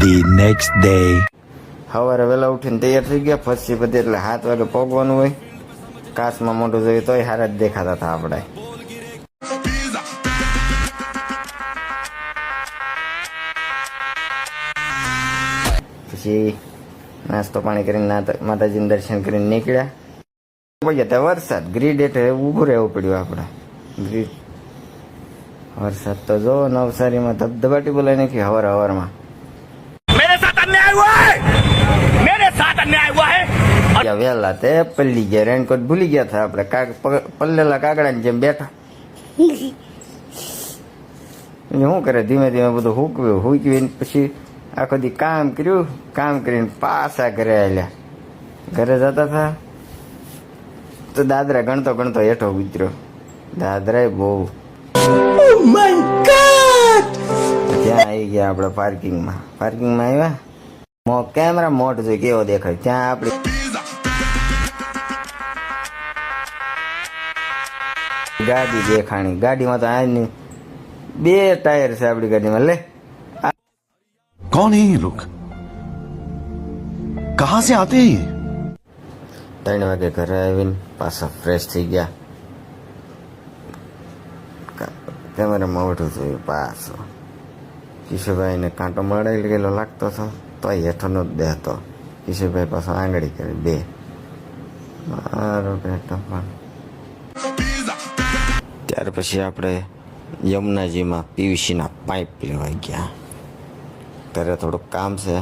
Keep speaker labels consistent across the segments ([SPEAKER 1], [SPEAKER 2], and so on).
[SPEAKER 1] The next day.
[SPEAKER 2] સવારે વહેલા ઉઠીને તૈયાર થઈ ગયા. ફસી બધી એટલે 7 વાગે પહોંચવાનું હોય. કાચમાં મોઢું જોઈએ તોય હારા જ દેખાતા હતા આપણે. પછી નાસ્તો પાણી કરીને માતાજીને દર્શન કરીને નીકળ્યા. પછી ત્યાં વરસાદ ગ્રીડ હેઠળ ઊભું રહેવું પડ્યું આપણે. ગ્રીડ વરસાદ તો જો નવસારીમાં ધબધબાટી બોલાવી નાખી હવારમાં. વહેલા તે પલ્લી ગયા. રેનકોટ ભૂલી ગયા હતા આપણે. પલ્લેલા કાગડાની જેમ બેઠા. શું કરે ધીમે ધીમે બધું હુકવીને પછી આખો દી કામ કર્યું. કામ કરીને પાછા ઘરે આવ્યા. ઘરે જતા હતા તો દાદરા ગણતો ગણતો હેઠો ઉતર્યો. દાદરા બહુ ત્યાં આવી ગયા આપણે પાર્કિંગમાં. આવ્યા કેમેરા મોટ જોઈ કેવો દેખાય. ત્યાં આપડી ગાડી દેખાણી. ગાડીમાં તો આજની 2 ટાયર છે આપડી ગાડીમાં. લે
[SPEAKER 1] कौन है ये लोग? कहां से आते हैं ये?
[SPEAKER 2] 3 વાગે ઘરે આવીને પાછા ફ્રેશ થઈ ગયા. કેમેરામાં મોઢું જોયું પાછો. કિશોરભાઈને કાંટો મળેલો ગયેલો લાગતો હતો તોય હેઠળનો જ દેતો. કિશોરભાઈ પાછો આંગળી કરી 2. મારો બેટો પણ. ત્યાર પછી આપણે યમુનાજીમાં પીવીસીના પાઇપ લેવા ગયા. ઘરે થોડુંક કામ છે.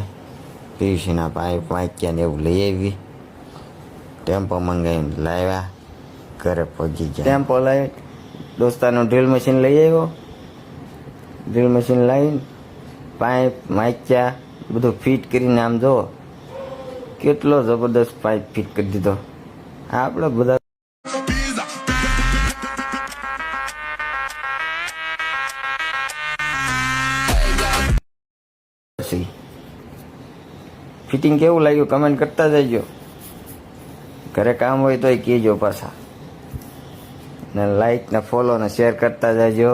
[SPEAKER 2] પીવીસીના પાઇપ વાંક્યા ને એવું લઈ આવી. ટેમ્પો મંગાવીને લાવ્યા. ઘરે પહોંચી ગયા. ટેમ્પો લાવી દોસ્તારનું ડ્રીલ મશીન લઈ આવ્યો. ડ્રીલ મશીન લાવીને પાઇપ વાંચ્યા બધું ફિટ કરીને આમ જો કેટલો જબરદસ્ત પાઇપ ફિટ કરી દીધો. આપણે બધા ફિટિંગ કેવું લાગ્યું કમેન્ટ કરતા જજો. ઘરે કામ હોય તોય કહેજો પાછા. ને લાઈક ને ફોલો ને શેર કરતા જજો.